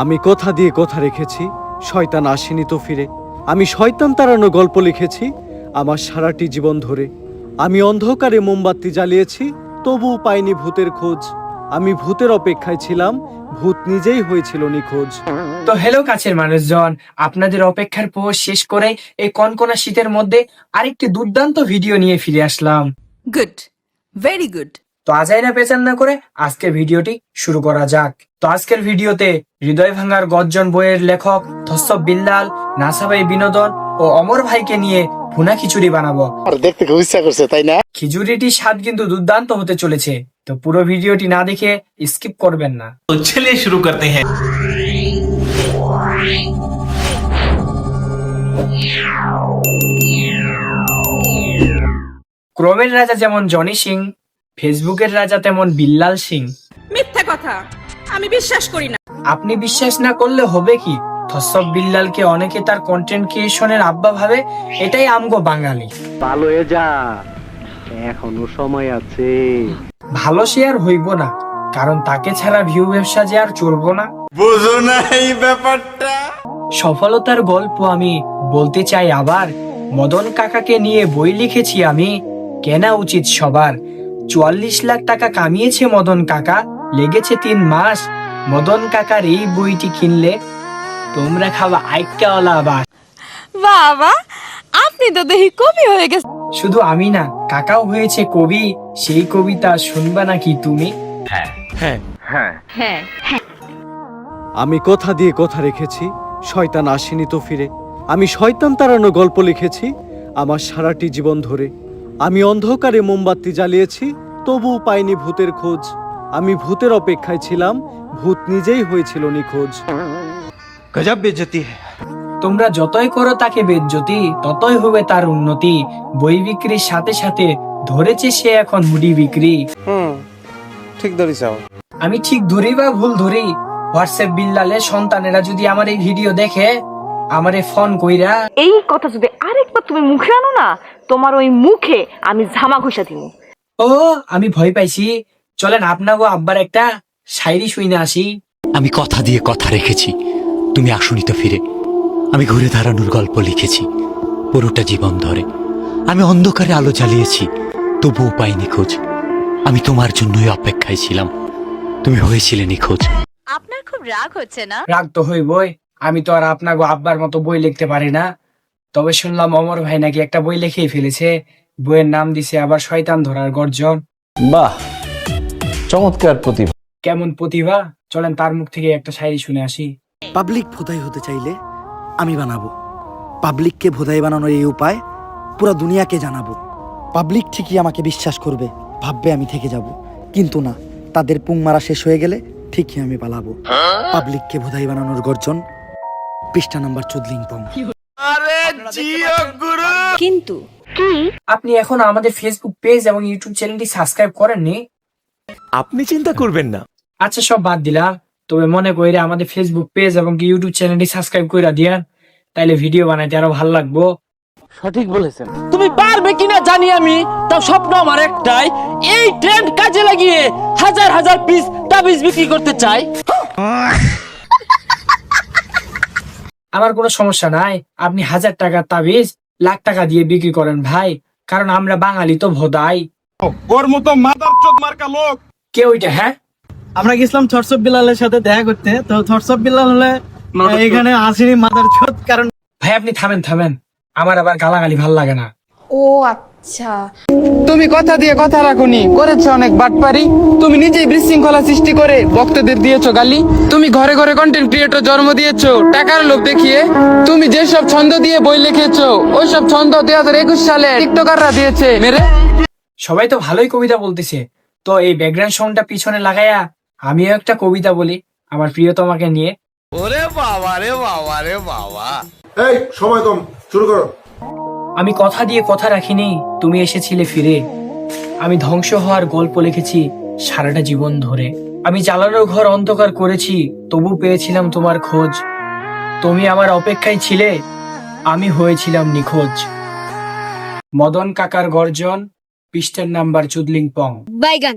আমি কথা দিয়ে কথা রেখেছি, শয়তান আসেনি তো ফিরে। আমি শয়তান তাড়ানো গল্প লিখেছি আমার সারাটি জীবন ধরে। আমি অন্ধকারে মোমবাতি জ্বালিয়েছি, তবুও পাইনি ভূতের খোঁজ। আমি ভূতের অপেক্ষায় ছিলাম, ভূত নিজেই হয়েছিল নিখোঁজ। তো হ্যালো কাছের মানুষজন, আপনাদের অপেক্ষার পর শেষ করে এই কনকনা শীতের মধ্যে আরেকটি দুর্দান্ত ভিডিও নিয়ে ফিরে আসলাম। Good, very good. তো আজাইরা পেছান না করে আজকের ভিডিওটি শুরু করা যাক। তো আজকের ভিডিওতে হৃদয় ভাঙার গর্জন বইয়ের লেখক থসব বিল্লাল, নাসাবাই বিনোদন ও অমর ভাইকে নিয়ে ভুনা খিচুড়ি বানাবো। দেখতে খুব ইচ্ছা করছে, তাই না? খিচুড়িটির স্বাদ কিন্তু দুর্দান্ত হতে চলেছে, তো পুরো ভিডিওটি না দেখে স্কিপ করবেন না। तो चलिए शुरू करते हैं। ক্রোমের রাজা যেমন জনি সিং, ফেসবুকের রাজা তেমন বিল্লাল সিং। মিথ্যা কথা, আমি বিশ্বাস করি না। আপনি বিশ্বাস না করলে হবে কি, থসব বিল্লালকে অনেকে তার কন্টেন্ট ক্রিয়েশনের আব্বা ভাবে, এটাই আমগো বাঙালি। ভালো হয়ে যা, এখনো সময় আছে। ভালো শেয়ার হইব না, কারণ তাকে ছাড়া ভিউ ব্যবসা যে আর চলবো না। বুঝো না এই ব্যাপারটা। সফলতার গল্প আমি বলতে চাই আবার, মদন কাকাকে নিয়ে বই লিখেছি আমি, কেনা উচিত সবার। 44 লাখ টাকা কামিয়েছে মদন কাকা, লেগেছে 3 মাস। মদন কাকার এই বইটি কিনলে তোমরা খাওয়া আইকাওয়ালা আবার। বাবা, আপনি তো দেখি কবি হয়ে গেছে। শুধু আমি না, কাকাও হয়েছে কবি। সেই কবিতা শুনবা নাকি তুমি? হ্যাঁ, আমি কথা দিয়ে কথা রেখেছি, শয়তান আসেনি তো ফিরে। আমি শয়তান তাড়ানো গল্প লিখেছি আমার সারাটি জীবন ধরে। আমি অন্ধকারে মোমবাতি জ্বালিয়েছি, তবুও পাইনি ভূতের খোঁজ। আমি ভূতের অপেক্ষায় ছিলাম, ভূত নিজেই হয়েছিল নিখোঁজ। गजब बेइज्जती है। তোমরা যতই করো তাকে বেজ্জতি, ততই হবে তার উন্নতি। বই বিক্রির সাথে সাথে ধরেছে সে এখন মুড়ি বিক্রি। ঠিক ধরিস। আমি ঠিক ধরি বা ভুল ধরি, হোয়াটসঅ্যাপ বিল্লালের সন্তানেরা যদি আমার এই ভিডিও দেখে, আমারে ফোন কইরা এই কথা যদি আরেকবার তুমি মুখে আনো না, তোমার ওই মুখে আমি ঝামা ঘষা দিব। ও আমি ভয় পাইছি, চলেন আপনাগো আব্বার একটা শায়রি শুইনা আসি। আমি কথা দিয়ে কথা রেখেছি, তুমি আসনি তো ফিরে। আমি ঘুরে দাঁড়ানোর গল্প লিখেছি পুরোটা জীবন ধরে। আমি অন্ধকারে আলো জ্বালিয়েছি, তবুও পাইনি খোঁজ। আমি তোমার জন্যই অপেক্ষায় ছিলাম, তুমি হয়েছিলে নিখোঁজ। আপনার খুব রাগ হচ্ছে না? রাগ তো হইবই, আমি তো আর আপনাগো আব্বার মতো বই লিখতে পারি না। তবে শুনলাম অমর ভাই নাকি একটা বই লিখেই ফেলেছে, বইয়ের নাম দিছে আবার শয়তান ধরার গর্জন। বাহ, চমৎকার প্রতিভা। কেমন প্রতিভা, চলেন তার মুখ থেকে একটা শায়রি শুনে আসি। পাবলিক ভোদাই হতে চাইলে আমি বানাবো, পাবলিককে ভোদাই বানানোর এই উপায় পুরো দুনিয়াকে জানাবো। পাবলিক ঠিকই আমাকে বিশ্বাস করবে, ভাববে আমি থেকে যাব, কিন্তু না, তাদের পুং মারা শেষ হয়ে গেলে ঠিকই আমি পালাবো। পাবলিককে ভোদাই বানানোর গর্জন, পৃষ্ঠা নাম্বার 14 কিন্তু আপনি এখন আমাদের ফেসবুক পেজ এবং ইউটিউব চ্যানেলটি সাবস্ক্রাইব করেননি? আপনি চিন্তা করবেন না। আচ্ছা সব বাদ দিলাম, তবে মনে কইরা আমাদের ফেসবুক পেজ এবং ইউটিউব চ্যানেলটি সাবস্ক্রাইব কইরা দিয়ান, তাইলে ভিডিও বানাইতে আরো ভালো লাগবো। সঠিক বলেছেন। তুমি পারবে কিনা জানি আমি, তাও স্বপ্ন আমার একটাই, এই ট্রেন্ড কাজে লাগিয়ে হাজার হাজার পিস তাবিজ বিক্রি করতে চাই। আমার কোনো সমস্যা নাই, আপনি 1000 টাকার তাবিজ লাখ টাকা দিয়ে বিক্রি করেন ভাই, কারণ আমরা বাঙালি তো ভোদাই। ওর মতো মাদারচোদ মার্কা লোক কে ওইটা? হ্যাঁ, আমরা গেছিলাম থরসব বিল্লালের সাথে দেখা করতে, তো থরসব বিল্লাল হলে এখানে আসেনি মাদার চোদ। কারণ ভাই আপনি থামেন, আমার আবার গালাগালি ভাল লাগে না। ও আচ্ছা, তুমি কথা দিয়ে কথা রাখুনি, করেছো অনেক বাটপারি। তুমি নিজেই বিশৃঙ্খলা সৃষ্টি করে ভক্তদের দিয়েছো গালি। তুমি ঘরে ঘরে কন্টেন্ট ক্রিয়েটর জন্ম দিয়েছো টাকার লোভ দেখিয়ে। তুমি যেসব ছন্দ দিয়ে বই লিখেছো, ওইসব ছন্দ 2021 সালে টিকটকাররা দিয়েছে মেরে। সবাই তো ভালোই কবিতা বলতেছে, তো এই ব্যাকগ্রাউন্ড সাউন্ডটা পিছনে লাগাইয়া আমিও একটা কবিতা বলি আমার প্রিয়তমাকে নিয়ে। ওরে বাবা রে বাবা রে বাবা। এই সময় কম, শুরু করো। আমি কথা দিয়ে কথা রাখিনি, তুমি এসেছিলে ফিরে। আমি ধ্বংস হওয়ার গল্প লিখেছি সারাটা জীবন ধরে। আমি জ্বালানো ঘর অন্ধকার করেছি, তবু পেয়েছিলাম তোমার খোঁজ। তুমি আমার অপেক্ষায় ছিলে, আমি হয়েছিলাম নিখোঁজ। মদন কাকার গর্জন, পৃষ্ঠার নাম্বার 14 বাইগান।